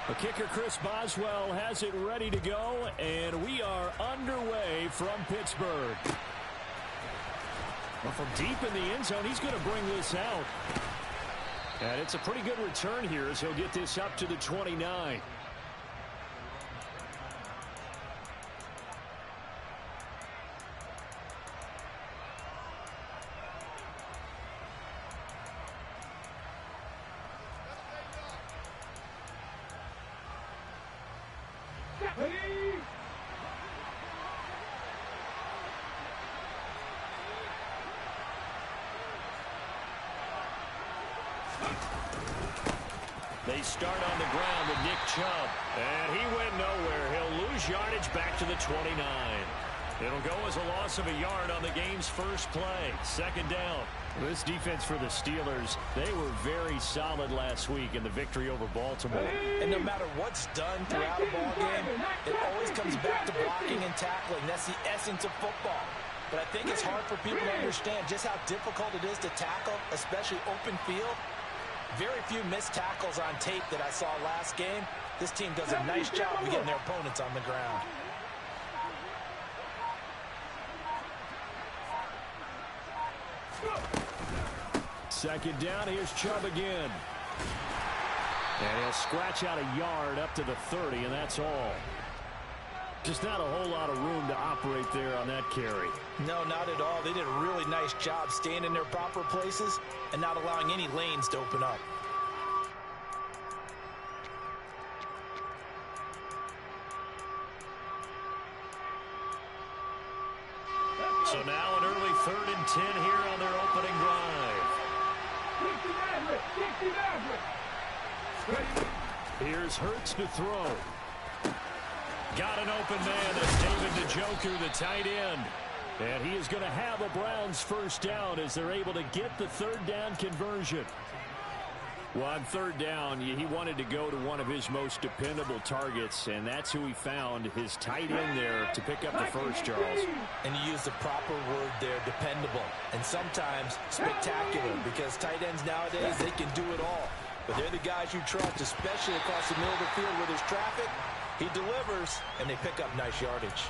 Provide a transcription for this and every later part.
The kicker, Chris Boswell, has it ready to go, and we are underway from Pittsburgh. Well, from deep in the end zone, he's going to bring this out. And it's a pretty good return here as he'll get this up to the 29. They start on the ground with Nick Chubb. And he went nowhere. He'll lose yardage back to the 29. It'll go as a loss of a yard on the game's first play. Second down. This defense for the Steelers, they were very solid last week in the victory over Baltimore. And no matter what's done throughout a ball game, it always comes back to blocking and tackling. That's the essence of football. But I think it's hard for people to understand just how difficult it is to tackle, especially open field. Very few missed tackles on tape that I saw last game. This team does a nice job of getting their opponents on the ground. Second down, here's Chubb again. And he'll scratch out a yard up to the 30, and that's all. Just not a whole lot of room to operate there on that carry. No, not at all. They did a really nice job staying in their proper places and not allowing any lanes to open up. So now an early 3rd and 10 here on their opening drive. Here's Hurts to throw. Got an open man. That's David Njoku, the tight end. And he is going to have a Browns first down as they're able to get the 3rd down conversion. Well, on 3rd down, he wanted to go to one of his most dependable targets, and that's who he found, his tight end there, to pick up the first, Charles. And you use the proper word there, dependable, and sometimes spectacular, because tight ends nowadays, they can do it all. But they're the guys you trust, especially across the middle of the field where there's traffic. He delivers, and they pick up nice yardage.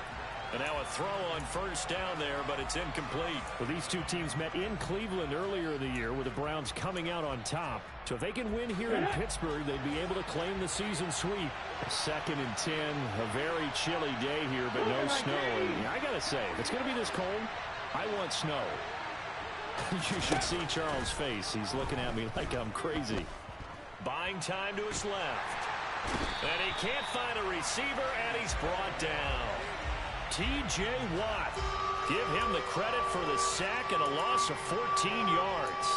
And now a throw on first down there, but it's incomplete. Well, these two teams met in Cleveland earlier in the year with the Browns coming out on top. So if they can win here in Pittsburgh, they'd be able to claim the season sweep. 2nd and 10, a very chilly day here, but no snow. And I got to say, if it's going to be this cold, I want snow. You should see Charles' face. He's looking at me like I'm crazy. Buying time to his left. And he can't find a receiver, and he's brought down. T.J. Watt. Give him the credit for the sack and a loss of 14 yards.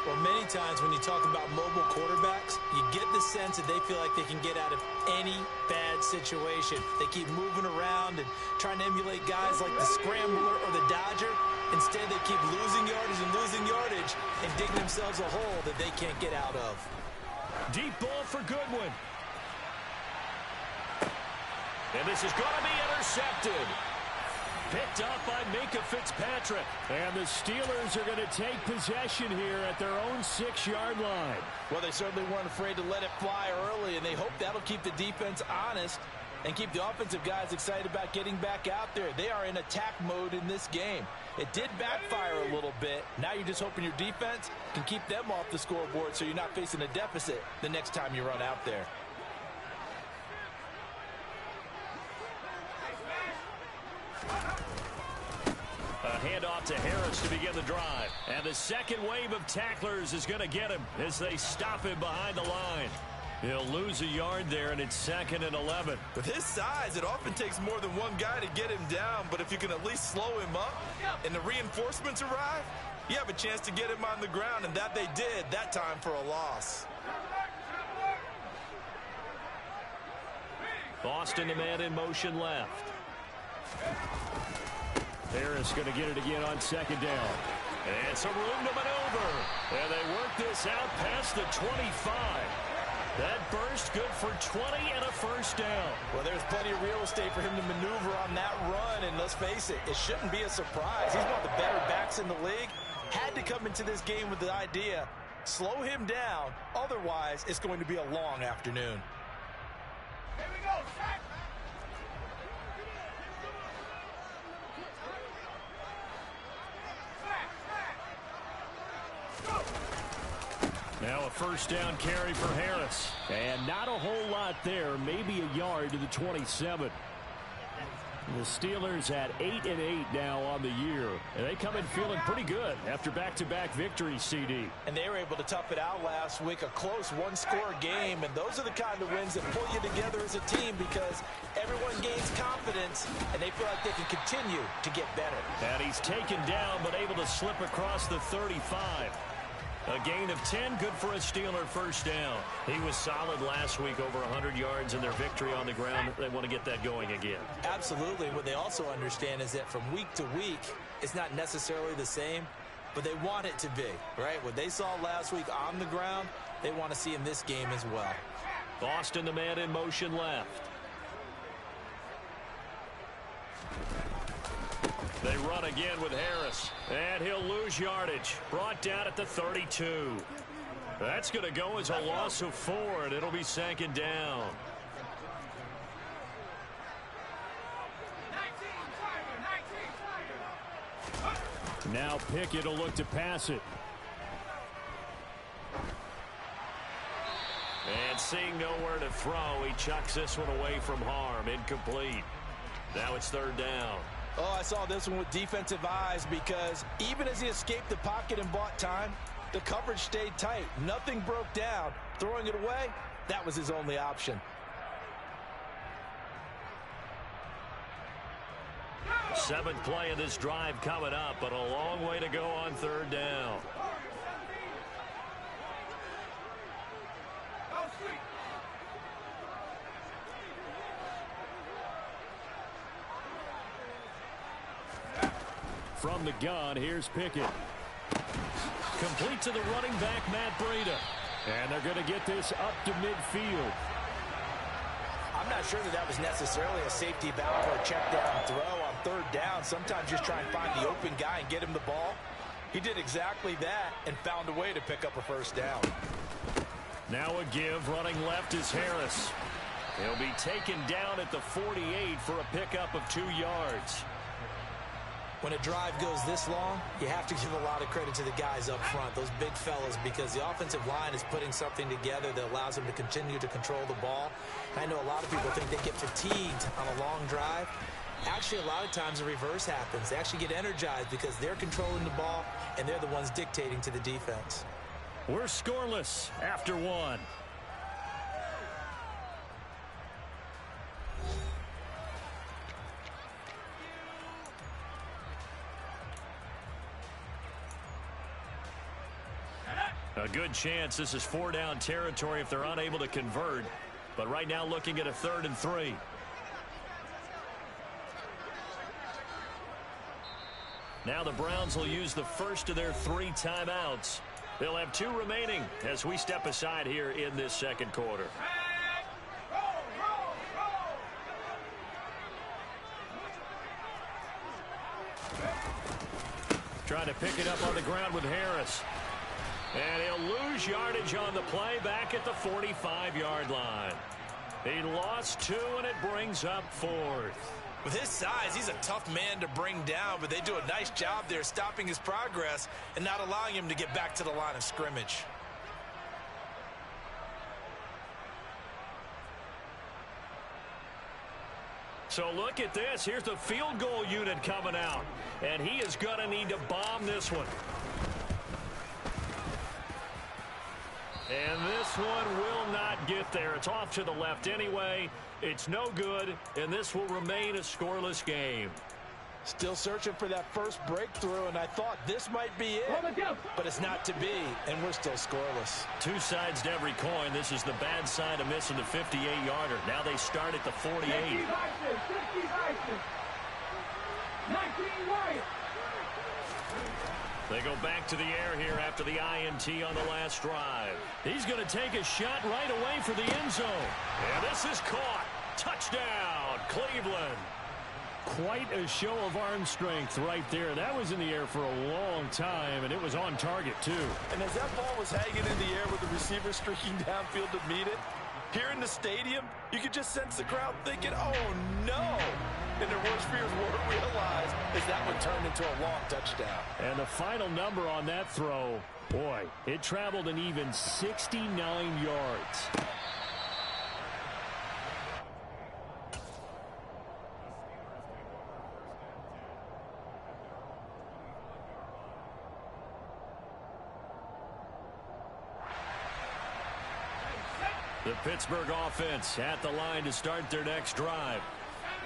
Well, many times when you talk about mobile quarterbacks, you get the sense that they feel like they can get out of any bad situation. They keep moving around and trying to emulate guys like the Scrambler or the Dodger. Instead, they keep losing yardage and digging themselves a hole that they can't get out of. Deep ball for Goodwin. And this is going to be intercepted. Picked up by Minka Fitzpatrick. And the Steelers are going to take possession here at their own 6-yard line. Well, they certainly weren't afraid to let it fly early, and they hope that'll keep the defense honest and keep the offensive guys excited about getting back out there. They are in attack mode in this game. It did backfire a little bit. Now you're just hoping your defense can keep them off the scoreboard so you're not facing a deficit the next time you run out there. A handoff to Harris to begin the drive. And the second wave of tacklers is going to get him as they stop him behind the line. He'll lose a yard there, and it's 2nd and 11. With his size, it often takes more than one guy to get him down, but if you can at least slow him up and the reinforcements arrive, you have a chance to get him on the ground, and that they did that time for a loss. Boston, the man in motion left. Harris going to get it again on 2nd down. And some room to maneuver. And they work this out past the 25. That burst good for 20 and a first down. Well, there's plenty of real estate for him to maneuver on that run, and let's face it, it shouldn't be a surprise. He's one of the better backs in the league. Had to come into this game with the idea, slow him down, otherwise it's going to be a long afternoon. Now a first down carry for Harris. And not a whole lot there, maybe a yard to the 27. The Steelers at 8-8 now on the year. And they come in feeling pretty good after back-to-back victories, CD. And they were able to tough it out last week, a close one-score game. And those are the kind of wins that pull you together as a team because everyone gains confidence and they feel like they can continue to get better. And he's taken down but able to slip across the 35. A gain of 10, good for a Steeler first down. He was solid last week, over 100 yards in their victory on the ground. They want to get that going again. Absolutely. What they also understand is that from week to week, it's not necessarily the same, but they want it to be, right? What they saw last week on the ground, they want to see in this game as well. Boston, the man in motion left. They run again with Harris, and he'll lose yardage. Brought down at the 32. That's going to go as a loss of 4, and it'll be second down. Now Pickett will look to pass it. And seeing nowhere to throw, he chucks this one away from harm. Incomplete. Now it's third down. Oh, I saw this one with defensive eyes because even as he escaped the pocket and bought time, the coverage stayed tight. Nothing broke down. Throwing it away, that was his only option. Seventh play of this drive coming up, but a long way to go on third down. From the gun, here's Pickett. Complete to the running back, Matt Breida. And they're going to get this up to midfield. I'm not sure that was necessarily a safety valve or a check down throw on third down. Sometimes just try and find the open guy and get him the ball. He did exactly that and found a way to pick up a first down. Now a give, running left is Harris. He'll be taken down at the 48 for a pickup of 2 yards. When a drive goes this long, you have to give a lot of credit to the guys up front, those big fellas, because the offensive line is putting something together that allows them to continue to control the ball. I know a lot of people think they get fatigued on a long drive. Actually, a lot of times the reverse happens. They actually get energized because they're controlling the ball, and they're the ones dictating to the defense. We're scoreless after 1. A good chance this is 4-down territory if they're unable to convert. But right now looking at a 3rd and 3. Now the Browns will use the first of their 3 timeouts. They'll have 2 remaining as we step aside here in this second quarter. Trying to pick it up on the ground with Harris. And he'll lose yardage on the play back at the 45-yard line. He lost 2, and it brings up 4th. With his size, he's a tough man to bring down, but they do a nice job there stopping his progress and not allowing him to get back to the line of scrimmage. So look at this. Here's the field goal unit coming out. And he is going to need to bomb this one. And this one will not get there. It's off to the left anyway. It's no good, and this will remain a scoreless game. Still searching for that first breakthrough, and I thought this might be it. But it's not to be, and we're still scoreless. 2 sides to every coin. This is the bad side of missing the 58-yarder. Now they start at the 48. 19 right. They go back to the air here after the INT on the last drive. He's going to take a shot right away for the end zone. And this is caught. Touchdown, Cleveland. Quite a show of arm strength right there. That was in the air for a long time, and it was on target, too. And as that ball was hanging in the air with the receiver streaking downfield to meet it. Here in the stadium, you could just sense the crowd thinking, oh, no. And their worst fears were realized as that one turned into a long touchdown. And the final number on that throw, boy, it traveled an even 69 yards. The Pittsburgh offense at the line to start their next drive.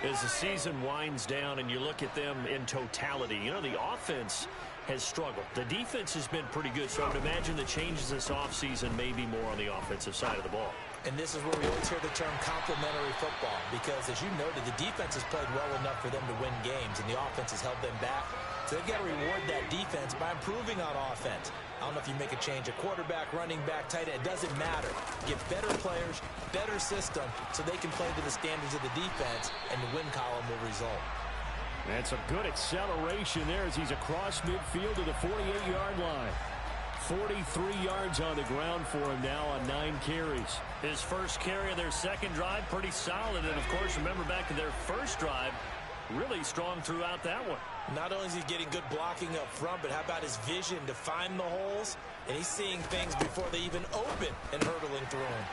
As the season winds down and you look at them in totality, you know, the offense has struggled. The defense has been pretty good, so I would imagine the changes this offseason may be more on the offensive side of the ball. And this is where we always hear the term complementary football, because as you noted, the defense has played well enough for them to win games, and the offense has held them back. So they've got to reward that defense by improving on offense. I don't know if you make a change at quarterback, running back, tight end. It doesn't matter. Get better players, better system, so they can play to the standards of the defense, and the win column will result. That's a good acceleration there as he's across midfield to the 48-yard line. 43 yards on the ground for him now on 9 carries. His first carry of their second drive, pretty solid. And, of course, remember back to their first drive, really strong throughout that one. Not only is he getting good blocking up front, but how about his vision to find the holes? And he's seeing things before they even open and hurtling through them.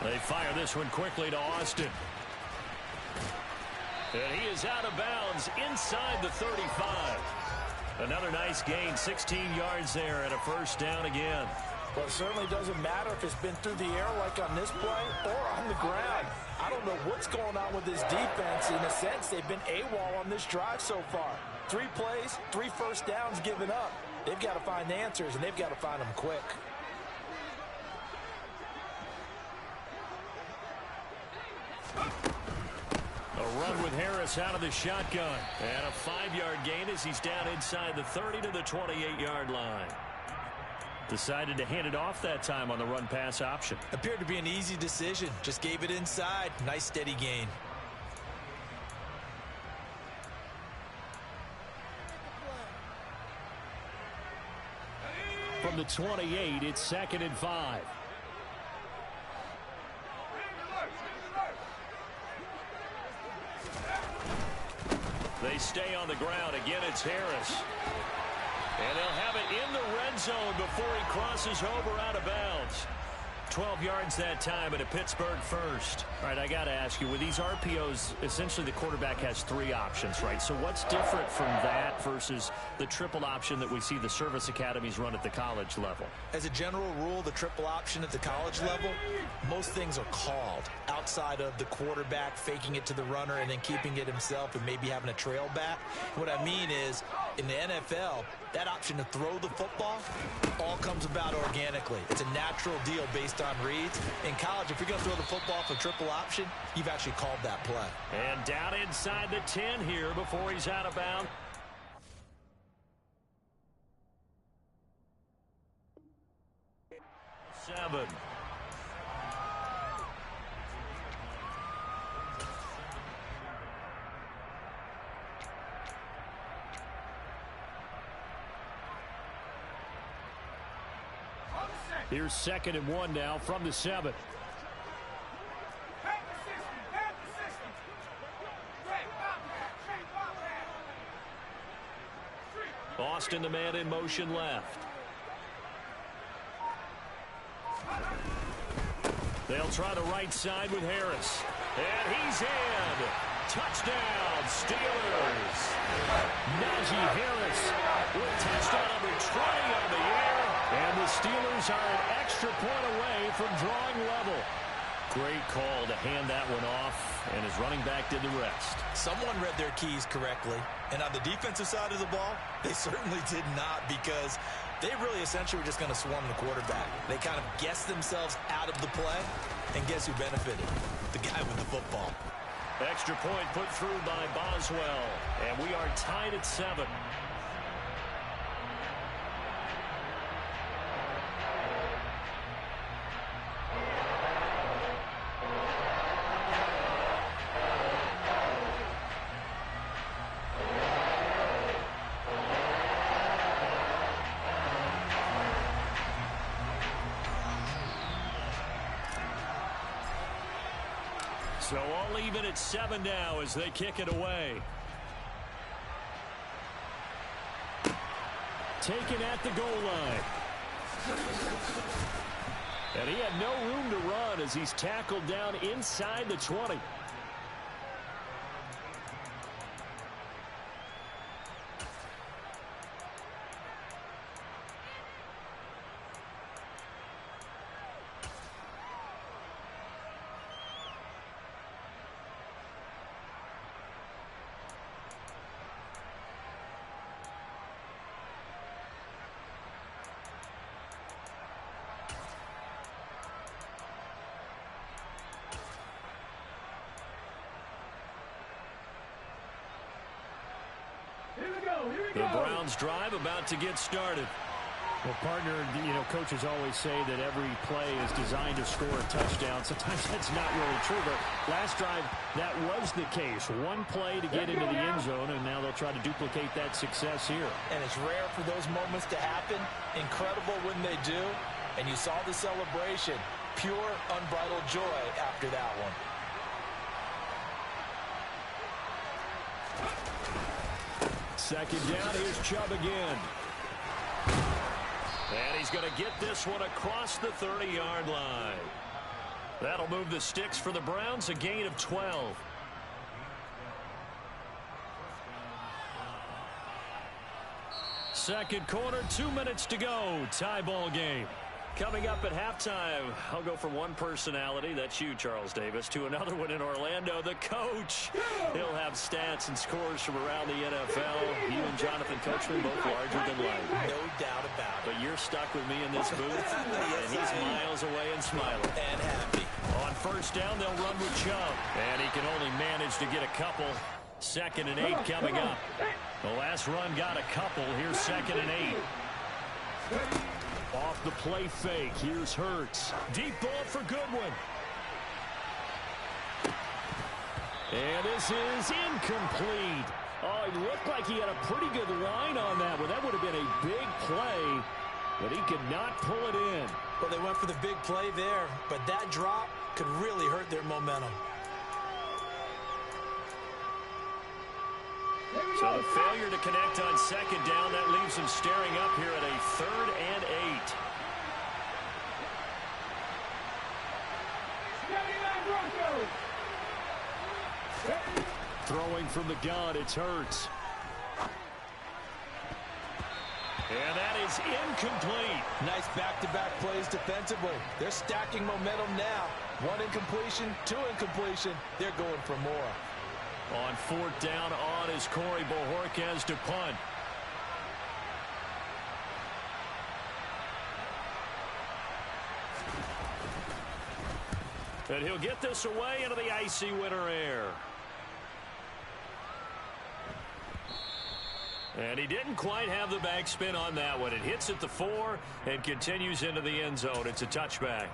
They fire this one quickly to Austin. And he is out of bounds inside the 35. Another nice gain, 16 yards there and a first down again. Well, it certainly doesn't matter if it's been through the air like on this play or on the ground. I don't know what's going on with this defense. In a sense, they've been AWOL on this drive so far. 3 plays, 3 first downs given up. They've got to find answers, and they've got to find them quick. A run with Harris out of the shotgun. And a 5-yard gain as he's down inside the 30 to the 28-yard line. Decided to hand it off that time on the run-pass option. Appeared to be an easy decision. Just gave it inside. Nice steady gain. From the 28, it's 2nd and 5. They stay on the ground. Again, it's Harris. And they'll have it in the red zone before he crosses over out of bounds. 12 yards that time and a Pittsburgh first. All right, I got to ask you, with these RPOs, essentially the quarterback has 3 options, right? So what's different from that versus the triple option that we see the service academies run at the college level? As a general rule, the triple option at the college level, most things are called outside of the quarterback faking it to the runner and then keeping it himself and maybe having a trail back. What I mean is, in the NFL, that option to throw the football all comes about organically. It's a natural deal based on reads. In college, if you're going to throw the football for triple option, you've actually called that play. And down inside the 10 here before he's out of bounds. Seven. Here's 2nd and 1 now from the 7. Austin, the man in motion left. They'll try the right side with Harris. And he's in. Touchdown, Steelers. Najee Harris with touchdown number 20 on the air. And the Steelers are an extra point away from drawing level. Great call to hand that one off, and his running back did the rest. Someone read their keys correctly, and on the defensive side of the ball, they certainly did not, because they really essentially were just going to swarm the quarterback. They kind of guessed themselves out of the play, and guess who benefited? The guy with the football. Extra point put through by Boswell, and we are tied at 7. So all even at 7 now as they kick it away. Taken at the goal line. And he had no room to run as he's tackled down inside the 20. The Browns drive about to get started. Well, partner, coaches always say that every play is designed to score a touchdown. Sometimes that's not really true, but last drive, that was the case. One play to get into the end zone, and now they'll try to duplicate that success here. And it's rare for those moments to happen. Incredible when they do. And you saw the celebration. Pure, unbridled joy after that one. Second down, here's Chubb again. And he's going to get this one across the 30-yard line. That'll move the sticks for the Browns, a gain of 12. Second quarter, 2 minutes to go. Tie ball game. Coming up at halftime, I'll go from one personality, that's you, Charles Davis, to another one in Orlando, the coach. He'll have stats and scores from around the NFL. You and Jonathan Coachman both larger than life. No doubt about it. But you're stuck with me in this booth, and he's miles away and smiling. And happy. On first down, they'll run with Chubb. And he can only manage to get a couple. 2nd and 8 coming up. The last run got a couple. Here's 2nd and 8. Off the play fake. Here's Hurts. Deep ball for Goodwin. And this is incomplete. Oh, it looked like he had a pretty good line on that one. That would have been a big play, but he could not pull it in. Well, they went for the big play there, but that drop could really hurt their momentum. So the failure to connect on 2nd down, that leaves him staring up here at a 3rd and 8. Throwing from the gun, it's Hurts. And that is incomplete. Nice back-to-back plays defensively. They're stacking momentum now. 1 incompletion, 2 incompletion. They're going for more. On 4th down, on is Corey Bojorquez to punt. And he'll get this away into the icy winter air. And he didn't quite have the backspin on that one. It hits at the 4 and continues into the end zone. It's a touchback.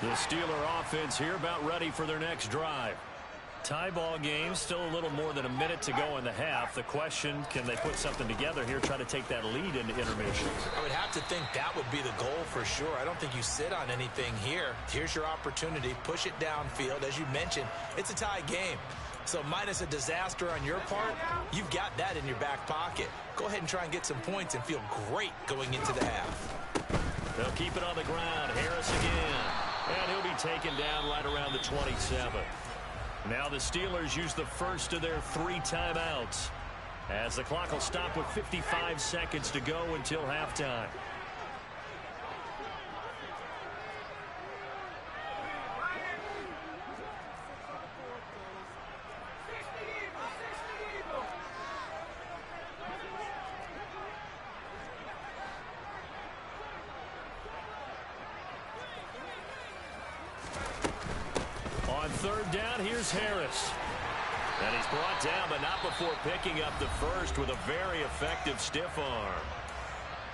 The Steeler offense here about ready for their next drive. Tie ball game, still a little more than a minute to go in the half. The question, can they put something together here, try to take that lead into intermission? I would have to think that would be the goal for sure. I don't think you sit on anything here. Here's your opportunity. Push it downfield. As you mentioned, it's a tie game. So minus a disaster on your part, you've got that in your back pocket. Go ahead and try and get some points and feel great going into the half. They'll keep it on the ground. Harris again. And he'll be taken down right around the 27. Now the Steelers use the first of their 3 timeouts, as the clock will stop with 55 seconds to go until halftime. On 3rd down, here's Harris. And he's brought down, but not before picking up the first with a very effective stiff arm.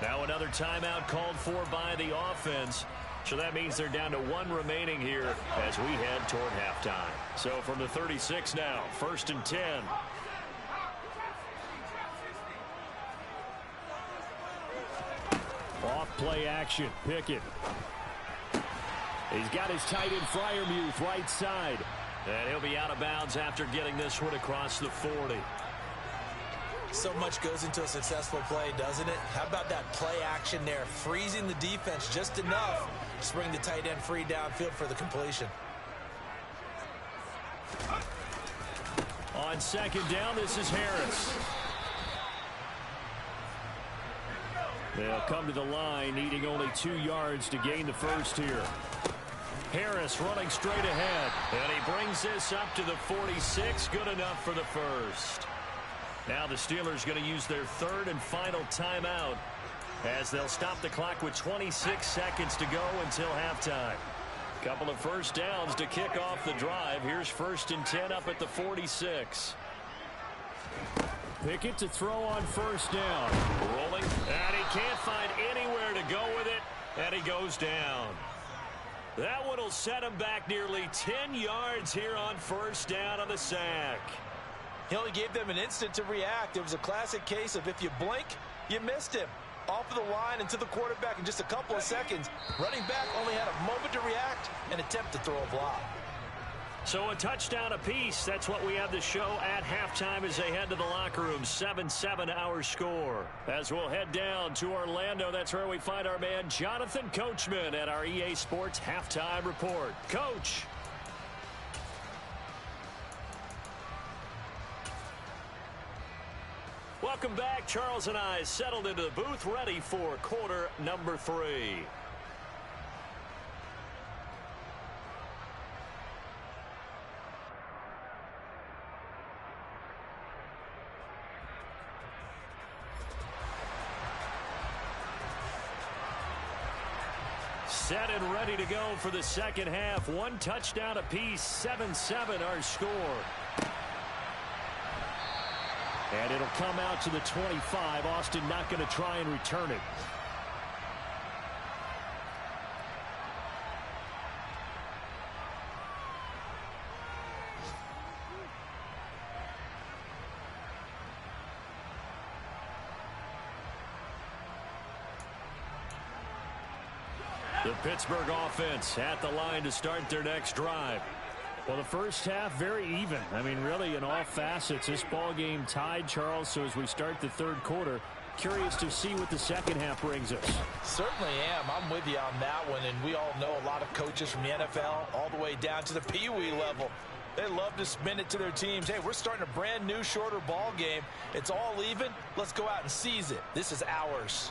Now another timeout called for by the offense. So that means they're down to 1 remaining here as we head toward halftime. So from the 36 now, 1st and 10. Off play action. Pickett. He's got his tight end Freiermuth right side. And he'll be out of bounds after getting this one across the 40. So much goes into a successful play, doesn't it? How about that play action there? Freezing the defense just enough to bring the tight end free downfield for the completion. On second down, this is Harris. They'll come to the line, needing only 2 yards to gain the first here. Harris running straight ahead. And he brings this up to the 46. Good enough for the first. Now the Steelers going to use their third and final timeout as they'll stop the clock with 26 seconds to go until halftime. Couple of first downs to kick off the drive. Here's 1st and 10 up at the 46. Pickett to throw on first down. Rolling. And he can't find anywhere to go with it. And he goes down. That one will set him back nearly 10 yards here on first down on the sack. He only gave them an instant to react. It was a classic case of if you blink, you missed him. Off of the line and to the quarterback in just a couple of seconds. Running back only had a moment to react and attempt to throw a block. So a touchdown apiece. That's what we have the show at halftime as they head to the locker room. 7-7 our score. As we'll head down to Orlando, that's where we find our man Jonathan Coachman at our EA Sports Halftime Report. Coach. Welcome back. Charles and I settled into the booth, ready for quarter number 3. Set and ready to go for the second half. 1 touchdown apiece. 7-7 our score. And it'll come out to the 25. Austin not going to try and return it. The Pittsburgh offense at the line to start their next drive. Well, the first half, very even. I mean, really, in all facets, this ball game tied, Charles. So as we start the third quarter, curious to see what the second half brings us. Certainly am. I'm with you on that one. And we all know a lot of coaches from the NFL all the way down to the Pee-wee level. They love to spin it to their teams. Hey, we're starting a brand new, shorter ball game. It's all even. Let's go out and seize it. This is ours.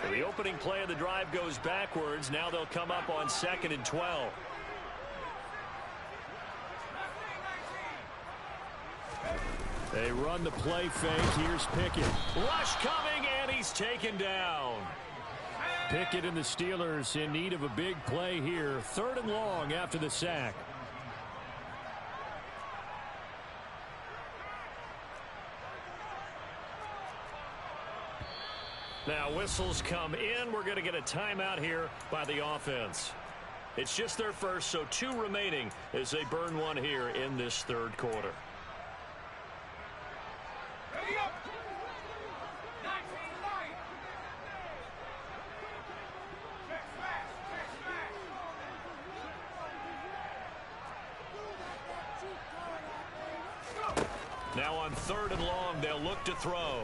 So the opening play of the drive goes backwards. Now they'll come up on 2nd and 12. They run the play fake. Here's Pickett. Rush coming, and he's taken down. Pickett and the Steelers in need of a big play here. 3rd and long after the sack. Now whistles come in. We're going to get a timeout here by the offense. It's just their first, so 2 remaining as they burn one here in this third quarter. Now on 3rd and long, they'll look to throw.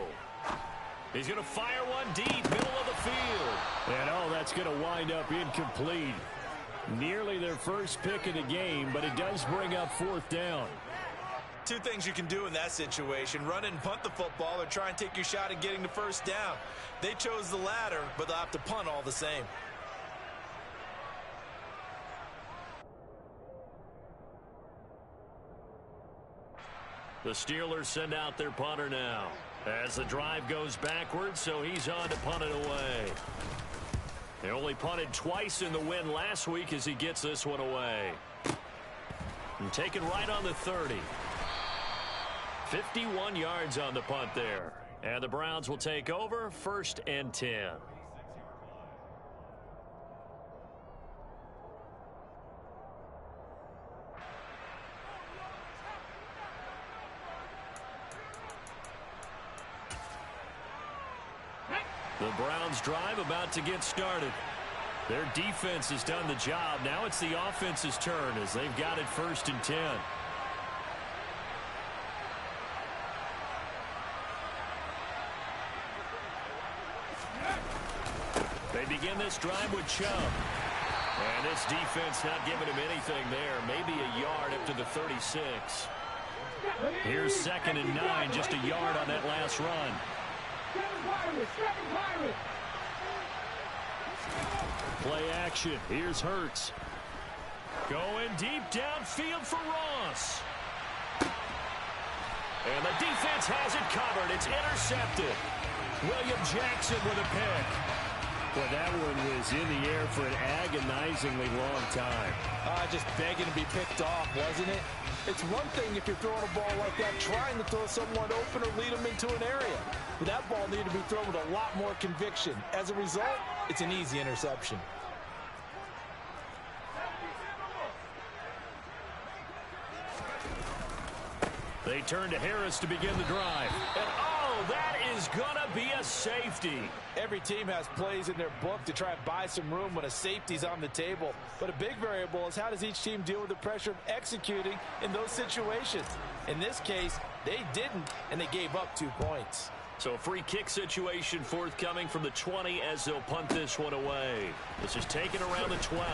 He's going to fire one deep, middle of the field. And, oh, that's going to wind up incomplete. Nearly their first pick of the game, but it does bring up 4th down. 2 things you can do in that situation. Run and punt the football or try and take your shot at getting the first down. They chose the latter, but they'll have to punt all the same. The Steelers send out their punter now. As the drive goes backwards, so he's on to punt it away. They only punted twice in the win last week as he gets this one away. And taken right on the 30. 51 yards on the punt there. And the Browns will take over 1st and 10. The Browns drive about to get started. Their defense has done the job. Now it's the offense's turn as they've got it 1st and 10. They begin this drive with Chubb. And this defense not giving him anything there. Maybe a yard up to the 36. Here's 2nd and 9, just a yard on that last run. Play action. Here's Hurts. Going deep downfield for Ross. And the defense has it covered. It's intercepted. William Jackson with a pick. Well, that one was in the air for an agonizingly long time. Just begging to be picked off, wasn't it? It's one thing if you're throwing a ball like that, trying to throw someone open or lead them into an area. But that ball needed to be thrown with a lot more conviction. As a result, it's an easy interception. They turn to Harris to begin the drive. And oh, that is going to be a safety. Every team has plays in their book to try and buy some room when a safety's on the table. But a big variable is how does each team deal with the pressure of executing in those situations. In this case, they didn't, and they gave up 2 points. So a free kick situation forthcoming from the 20 as they'll punt this one away. This is taken around the 12.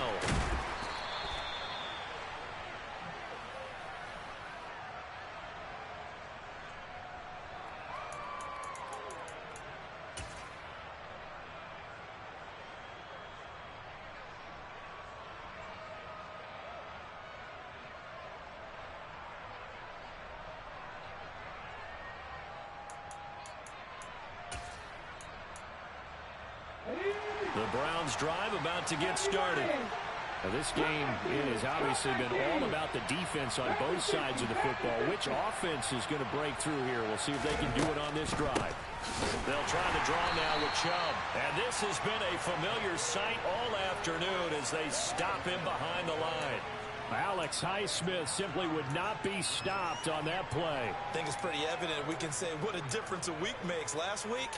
The Browns drive about to get started. Now, this game has obviously been all about the defense on both sides of the football. Which offense is going to break through here? We'll see if they can do it on this drive. They'll try the draw now with Chubb. And this has been a familiar sight all afternoon as they stop him behind the line. Alex Highsmith simply would not be stopped on that play. I think it's pretty evident. We can say what a difference a week makes. Last week,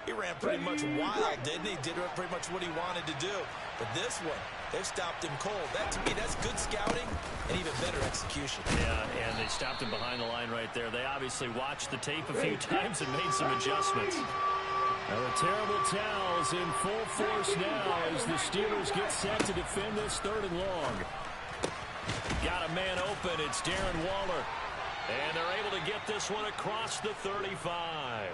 he ran pretty much wild, didn't he? Did pretty much what he wanted to do. But this one, they've stopped him cold. That, to me, that's good scouting and even better execution. Yeah, and they stopped him behind the line right there. They obviously watched the tape a few times and made some adjustments. Now the terrible towels in full force now as the Steelers get set to defend this 3rd and long. Got a man open. It's Darren Waller. And they're able to get this one across the 35.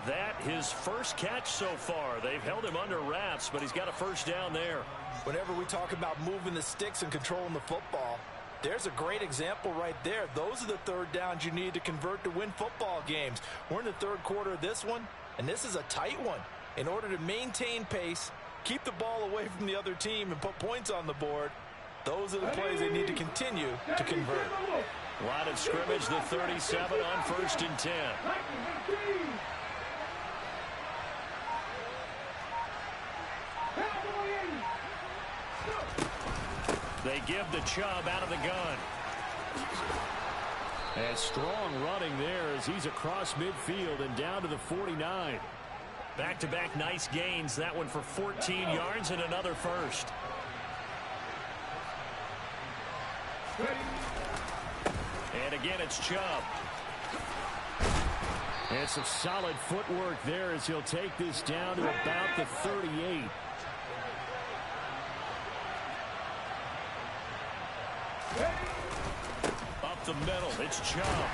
That his first catch so far. They've held him under wraps, but he's got a first down there. Whenever we talk about moving the sticks and controlling the football, there's a great example right there. Those are the 3rd downs you need to convert to win football games. We're in the 3rd quarter of this one, and this is a tight one. In order to maintain pace, keep the ball away from the other team, and put points on the board, those are the plays they need to continue to convert. Line of scrimmage, the 37 on 1st and 10. They give the Chubb out of the gun. And strong running there as he's across midfield and down to the 49. Back-to-back nice gains. That one for 14 yards and another first. And again, it's Chubb. And some solid footwork there as he'll take this down to about the 38. Up the middle, it's Chubb.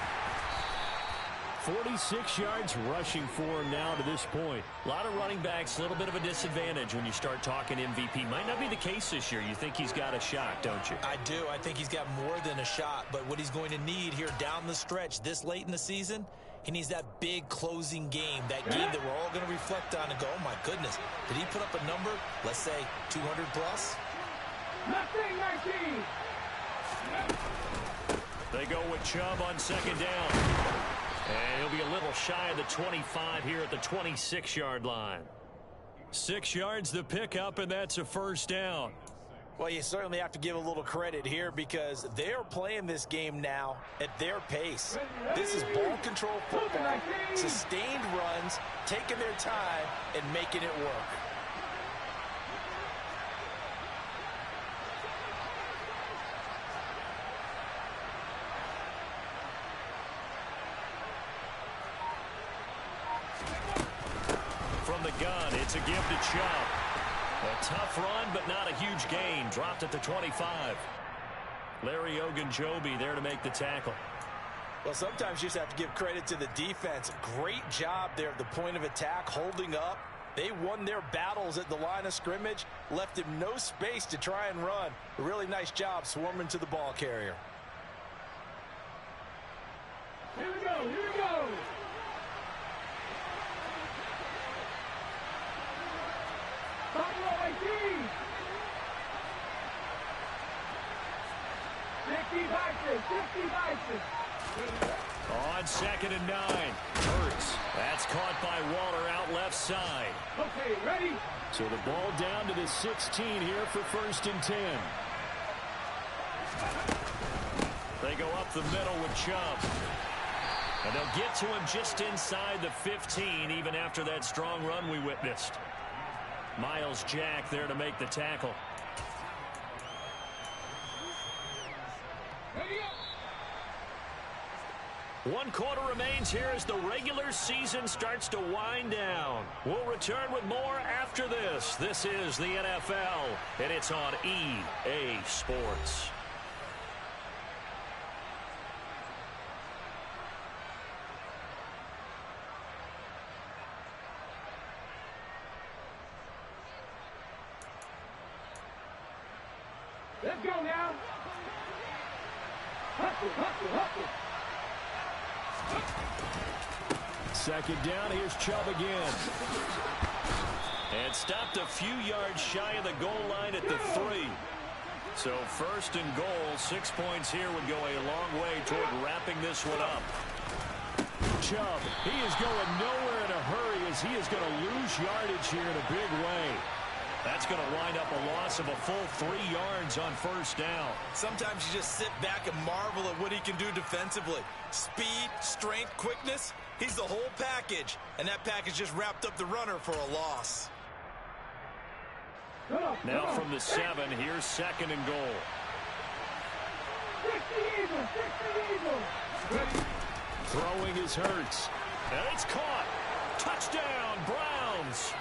46 yards rushing for him now to this point. A lot of running backs, a little bit of a disadvantage when you start talking MVP. Might not be the case this year. You think he's got a shot, don't you? I do. I think he's got more than a shot. But what he's going to need here down the stretch this late in the season, he needs that big closing game, that game that we're all going to reflect on and go, oh, my goodness, did he put up a number, let's say, 200 plus? They go with Chubb on 2nd down. And he'll be a little shy of the 25 here at the 26-yard line. 6 yards the pickup, and that's a first down. Well, you certainly have to give a little credit here because they're playing this game now at their pace. This is ball control football, sustained runs, taking their time, and making it work. From the gun, it's a give to Chubb. A tough run, but not a huge gain. Dropped at the 25. Larry Ogunjobi there to make the tackle. Well, sometimes you just have to give credit to the defense. Great job there at the point of attack, holding up. They won their battles at the line of scrimmage, left him no space to try and run. A really nice job swarming to the ball carrier. Here we go, here we go. Buffalo 18. 60 boxes, 60 boxes. On 2nd and 9. Hurts. That's caught by Waller out left side. Okay, ready? So the ball down to the 16 here for 1st and 10. They go up the middle with Chubb. And they'll get to him just inside the 15, even after that strong run we witnessed. Miles Jack there to make the tackle. One quarter remains here as the regular season starts to wind down. We'll return with more after this. This is the NFL, and it's on EA Sports. Let's go now. Hustle, hustle, hustle. 2nd down, here's Chubb again. And stopped a few yards shy of the goal line at the 3. So 1st and goal, 6 points here would go a long way toward wrapping this one up. Chubb, he is going nowhere in a hurry as he is going to lose yardage here in a big way. That's going to wind up a loss of a full 3 yards on 1st down. Sometimes you just sit back and marvel at what he can do defensively. Speed, strength, quickness, he's the whole package. And that package just wrapped up the runner for a loss. Now from the 7, here's 2nd and goal. 60 Eagles, 60 Eagles. Ready? Throwing is Hurts. And it's caught. Touchdown, Browns.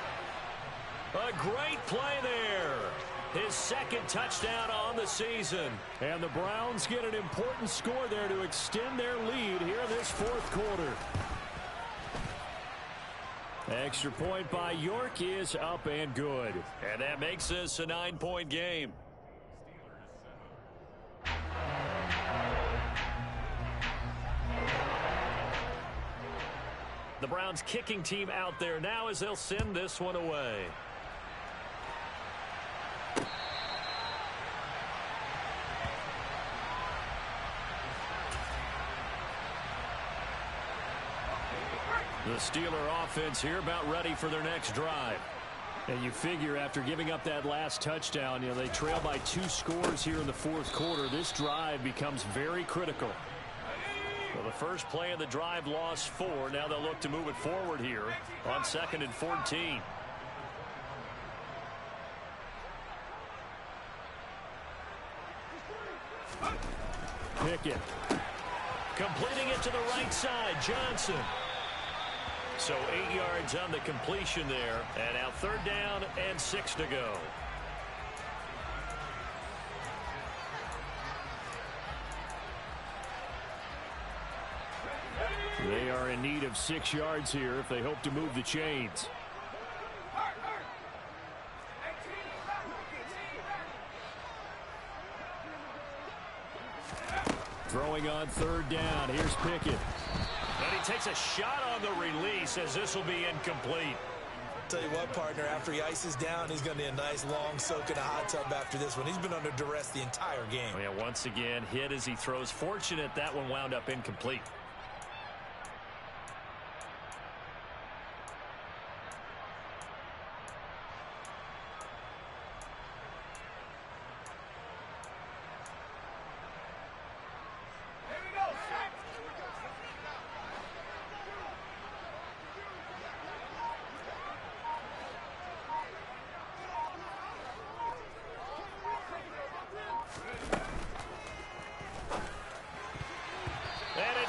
A great play there. His 2nd touchdown on the season. And the Browns get an important score there to extend their lead here in this 4th quarter. Extra point by York is up and good. And that makes this a 9-point game. The Browns kicking team out there now as they'll send this one away. The Steeler offense here about ready for their next drive. And you figure after giving up that last touchdown, they trail by 2 scores here in the 4th quarter. This drive becomes very critical. Well, the first play of the drive lost 4. Now they'll look to move it forward here on 2nd and 14. Pickett. Completing it to the right side, Johnson. So 8 yards on the completion there. And now 3rd down and 6 to go. They are in need of 6 yards here if they hope to move the chains. Throwing on 3rd down. Here's Pickett. And he takes a shot on the release as this will be incomplete. Tell you what, partner, after he ices down, he's going to need a nice long soak in a hot tub after this one. He's been under duress the entire game. Oh, yeah, once again, hit as he throws. Fortunate that one wound up incomplete.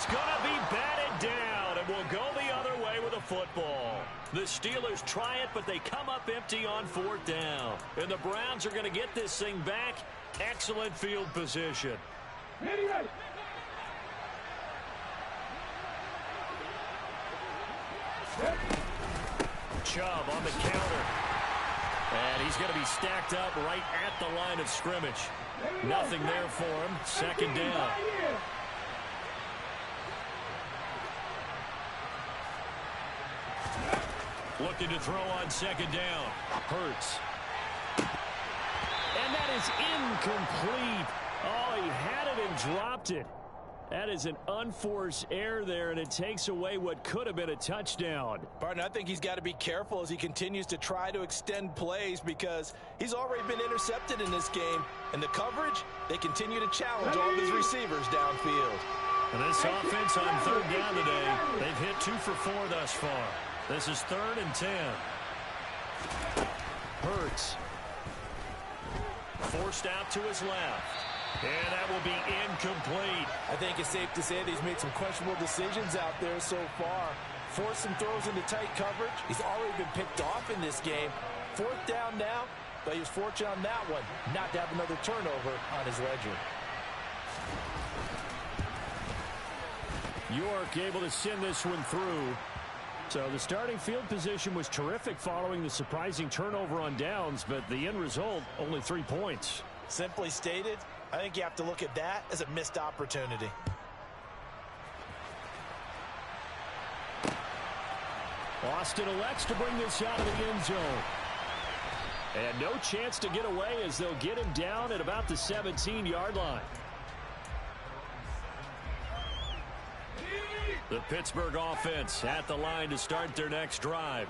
It's going to be batted down, and we'll go the other way with a football. The Steelers try it, but they come up empty on 4th down. And the Browns are going to get this thing back. Excellent field position. Ready, ready. Chubb on the counter. And he's going to be stacked up right at the line of scrimmage. Nothing there for him. 2nd down. Looking to throw on 2nd down. Hurts. And that is incomplete. Oh, he had it and dropped it. That is an unforced error there, and it takes away what could have been a touchdown. Barton, I think he's got to be careful as he continues to try to extend plays because he's already been intercepted in this game. And the coverage, they continue to challenge all of his receivers downfield. And this offense on 3rd down today, they've hit 2 for 4 thus far. This is 3rd and 10. Hurts. Forced out to his left. And that will be incomplete. I think it's safe to say that he's made some questionable decisions out there so far. Forced some throws into tight coverage. He's already been picked off in this game. 4th down now, but he was fortunate on that one not to have another turnover on his ledger. York able to send this one through. So the starting field position was terrific following the surprising turnover on downs, but the end result, only 3 points. Simply stated, I think you have to look at that as a missed opportunity. Austin elects to bring this out of the end zone. And no chance to get away as they'll get him down at about the 17-yard line. The Pittsburgh offense at the line to start their next drive.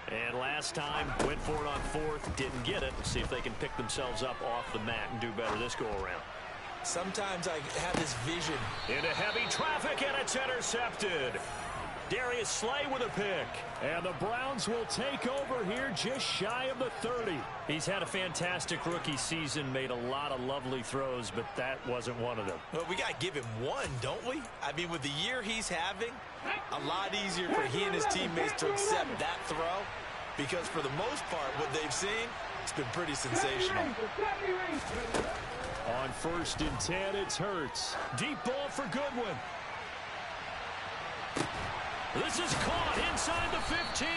And last time, went for it on 4th, didn't get it. Let's see if they can pick themselves up off the mat and do better this go-around. Sometimes I have this vision. Into heavy traffic, and it's intercepted. Darius Slay with a pick. And the Browns will take over here just shy of the 30. He's had a fantastic rookie season, made a lot of lovely throws, but that wasn't one of them. Well, we got to give him one, don't we? I mean, with the year he's having, a lot easier for he and his teammates to accept that throw because for the most part, what they've seen, it's been pretty sensational. On 1st and 10, it's Hurts. Deep ball for Goodwin. This is caught inside the 15.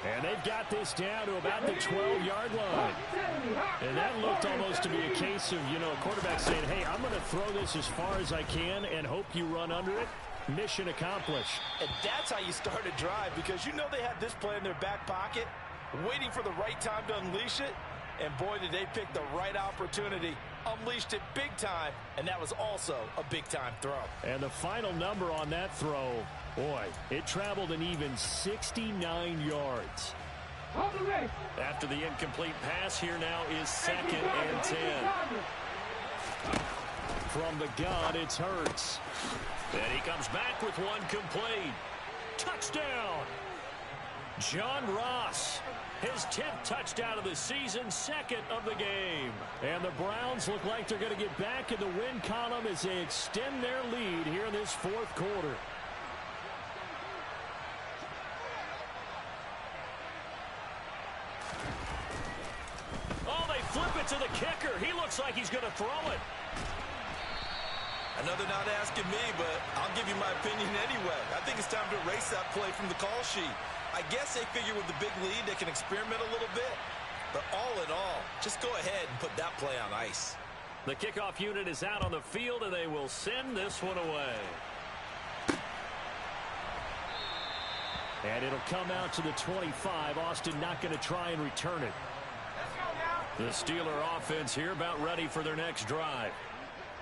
And they've got this down to about the 12-yard line. And that looked almost to be a case of, a quarterback saying, hey, I'm going to throw this as far as I can and hope you run under it. Mission accomplished. And that's how you start a drive because they had this play in their back pocket, waiting for the right time to unleash it. And boy, did they pick the right opportunity. Unleashed it big time, and that was also a big-time throw. And the final number on that throw, boy, it traveled an even 69 yards. After the incomplete pass, here now is 2nd and 10. From the gun, it's Hurts. And he comes back with one complete. Touchdown! John Ross. His 10th touchdown of the season, 2nd of the game. And the Browns look like they're going to get back in the win column as they extend their lead here in this 4th quarter. Oh, they flip it to the kicker. He looks like he's going to throw it. Another not asking me, but I'll give you my opinion anyway. I think it's time to erase that play from the call sheet. I guess they figure with the big lead they can experiment a little bit. But all in all, just go ahead and put that play on ice. The kickoff unit is out on the field, and they will send this one away. And it'll come out to the 25. Austin not going to try and return it. The Steeler offense here about ready for their next drive.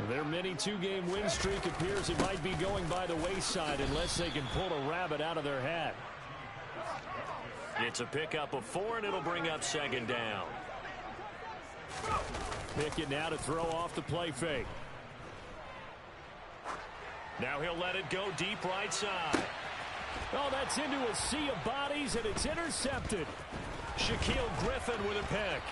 Their mini 2-game win streak appears it might be going by the wayside unless they can pull a rabbit out of their hat. It's a pickup of 4, and it'll bring up 2nd down. Pickett now to throw off the play fake. Now he'll let it go deep right side. Oh, that's into a sea of bodies, and it's intercepted. Shaquille Griffin with a pick.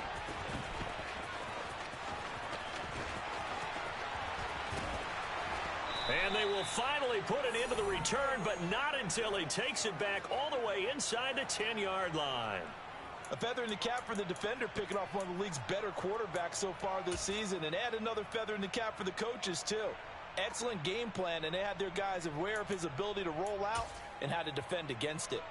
And they will finally put it into the return, but not until he takes it back all the way inside the 10-yard line. A feather in the cap for the defender, picking off one of the league's better quarterbacks so far this season, and add another feather in the cap for the coaches, too. Excellent game plan, and they had their guys aware of his ability to roll out and how to defend against it.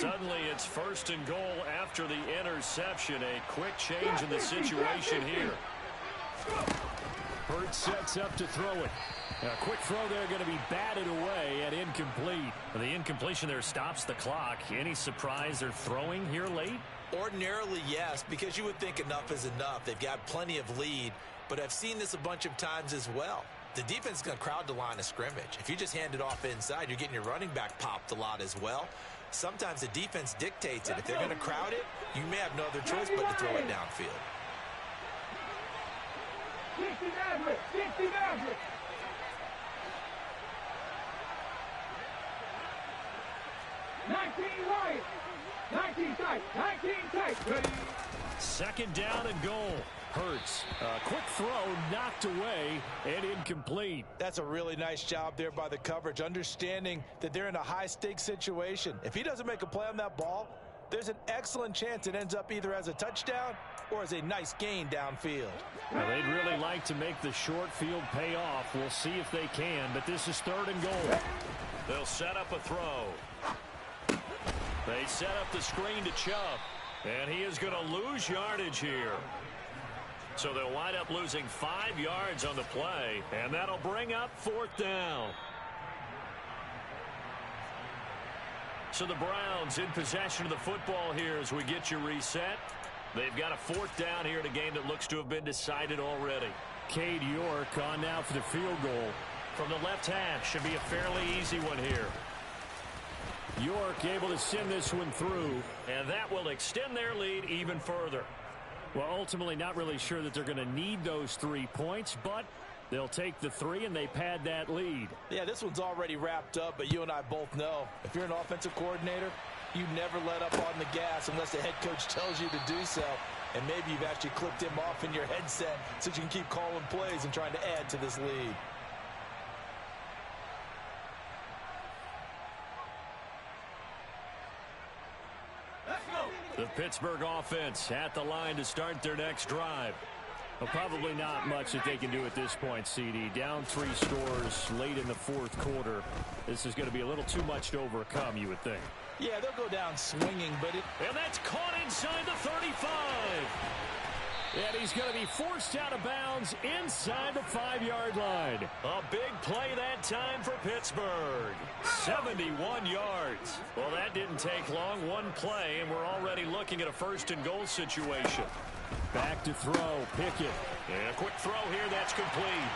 Suddenly, it's 1st and goal after the interception. A quick change in the situation here. Hurts sets up to throw it. A quick throw there going to be batted away and incomplete. The incompletion there stops the clock. Any surprise they're throwing here late? Ordinarily, yes, because you would think enough is enough. They've got plenty of lead, but I've seen this a bunch of times as well. The defense is going to crowd the line of scrimmage. If you just hand it off inside, you're getting your running back popped a lot as well. Sometimes the defense dictates it. If they're going to crowd it, you may have no other choice but to throw it downfield. 60 Maverick. 19 Wyatt. 19 tight. 19 tight. Ready. 2nd down and goal. Hurts. A quick throw knocked away and incomplete. That's a really nice job there by the coverage, understanding that they're in a high-stakes situation. If he doesn't make a play on that ball, there's an excellent chance it ends up either as a touchdown or as a nice gain downfield. Now, they'd really like to make the short field pay off. We'll see if they can, but this is 3rd and goal. They'll set up a throw. They set up the screen to Chubb, and he is going to lose yardage here. So they'll wind up losing 5 yards on the play, and that'll bring up 4th down. So the Browns in possession of the football here as we get you reset. They've got a 4th down here in a game that looks to have been decided already. Cade York on now for the field goal. From the left half, should be a fairly easy one here. York able to send this one through, and that will extend their lead even further. Well, ultimately not really sure that they're going to need those 3 points, but they'll take the 3 and they pad that lead. Yeah, this one's already wrapped up, but you and I both know if you're an offensive coordinator, you never let up on the gas unless the head coach tells you to do so. And maybe you've actually clicked him off in your headset so you can keep calling plays and trying to add to this lead. The Pittsburgh offense at the line to start their next drive. Well, probably not much that they can do at this point, CD. Down 3 scores late in the 4th quarter. This is going to be a little too much to overcome, you would think. Yeah, they'll go down swinging, but And that's caught inside the 35. And he's going to be forced out of bounds inside the 5-yard line. A big play that time for Pittsburgh. 71 yards. Well, that didn't take long. One play, and we're already looking at a 1st and goal situation. Back to throw. Pickett. And a quick throw here. That's complete.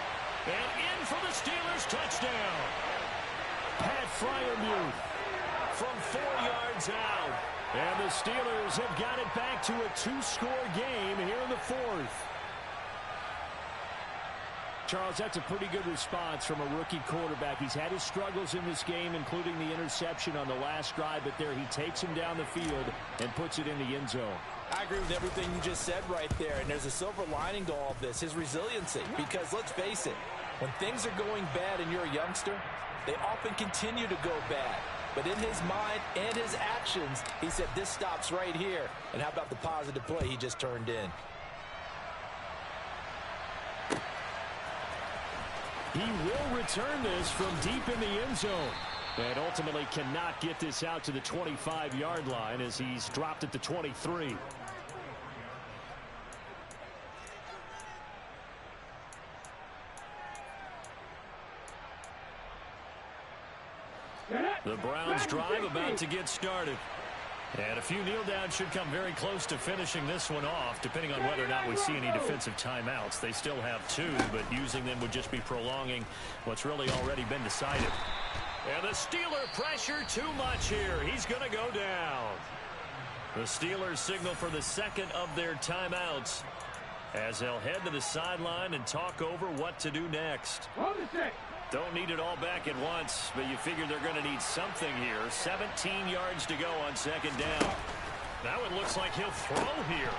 And in for the Steelers touchdown. Pat Freiermuth from 4 yards out. And the Steelers have got it back to a 2-score game here in the 4th. Charles, that's a pretty good response from a rookie quarterback. He's had his struggles in this game, including the interception on the last drive, but there he takes him down the field and puts it in the end zone. I agree with everything you just said right there, and there's a silver lining to all of this, his resiliency. Because let's face it, when things are going bad and you're a youngster, they often continue to go bad. But in his mind and his actions, he said this stops right here. And how about the positive play he just turned in? He will return this from deep in the end zone. And ultimately cannot get this out to the 25-yard line as he's dropped at the 23. The Browns drive about to get started. And a few kneel downs should come very close to finishing this one off, depending on whether or not we see any defensive timeouts. They still have 2, but using them would just be prolonging what's really already been decided. And the Steeler pressure too much here. He's going to go down. The Steelers signal for the 2nd of their timeouts as they'll head to the sideline and talk over what to do next. Don't need it all back at once, but you figure they're going to need something here. 17 yards to go on 2nd down. Now it looks like he'll throw here.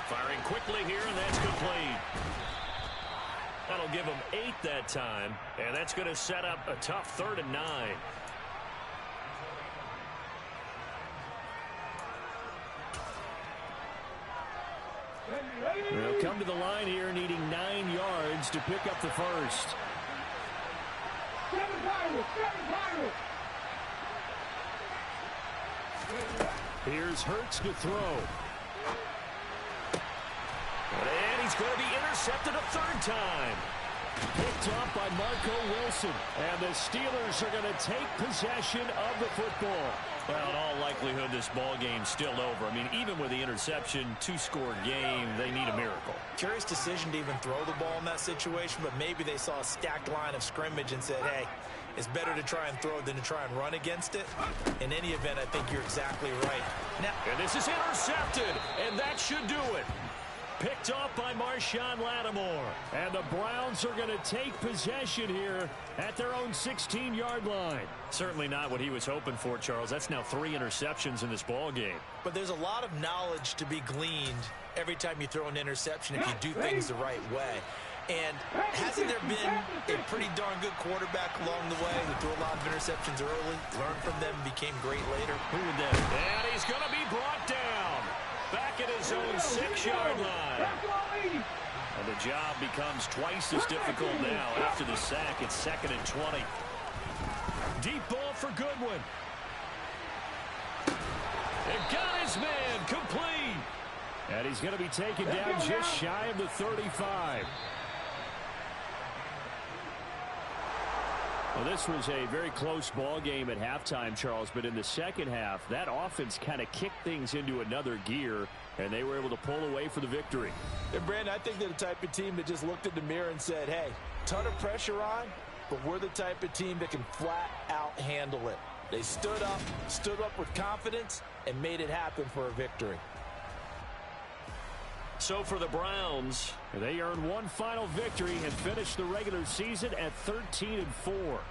Firing quickly here, and that's complete. That'll give them 8 that time, and that's going to set up a tough 3rd and 9. They'll come to the line here needing 9 yards to pick up the first. 7 Pirates! Here's Hurts to throw. And he's going to be intercepted a 3rd time. Picked off by Marco Wilson. And the Steelers are going to take possession of the football. Well, in all likelihood, this ball game's still over. I mean, even with the interception, 2-score game, they need a miracle. Curious decision to even throw the ball in that situation, but maybe they saw a stacked line of scrimmage and said, hey, it's better to try and throw than to try and run against it. In any event, I think you're exactly right. Now, and this is intercepted, and that should do it. Picked off by Marshawn Lattimore. And the Browns are going to take possession here at their own 16-yard line. Certainly not what he was hoping for, Charles. That's now 3 interceptions in this ball game. but there's a lot of knowledge to be gleaned every time you throw an interception if you do things the right way. And hasn't there been a pretty darn good quarterback along the way who threw a lot of interceptions early, learned from them, became great later? Who would that? And he's going to be brought down back at his own 6-yard line. And the job becomes twice as difficult now after the sack. It's 2nd and 20. Deep ball for Goodwin. And got his man complete. And he's going to be taken down just shy of the 35. Well, this was a very close ball game at halftime, Charles, but in the second half, that offense kind of kicked things into another gear, and they were able to pull away for the victory. And Brandon, I think they're the type of team that just looked in the mirror and said, hey, ton of pressure on, but we're the type of team that can flat out handle it. They stood up with confidence, and made it happen for a victory. So for the Browns, they earned one final victory and finished the regular season at 13-4.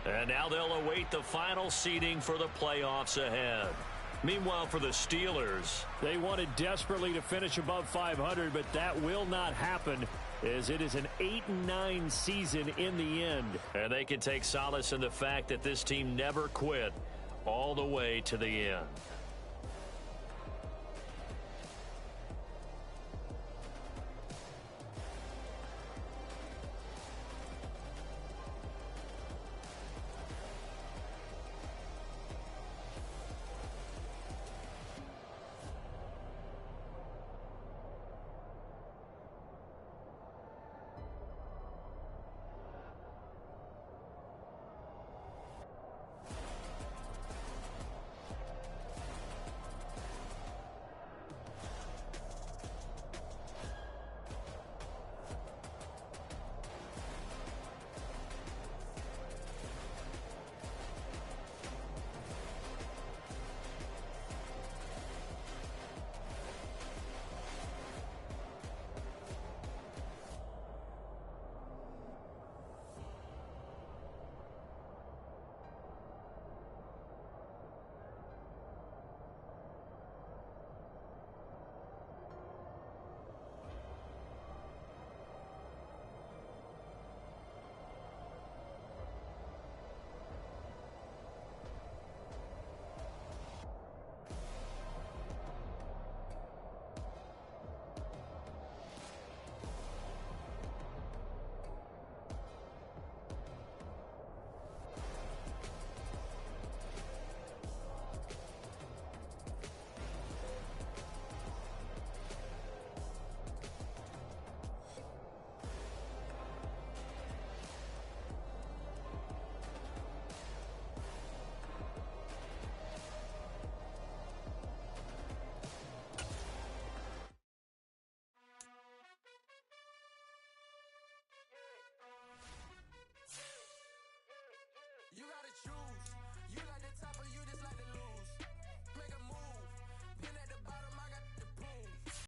And now they'll await the final seeding for the playoffs ahead. Meanwhile, for the Steelers, they wanted desperately to finish above 500, but that will not happen as it is an 8-9 season in the end. And they can take solace in the fact that this team never quit all the way to the end.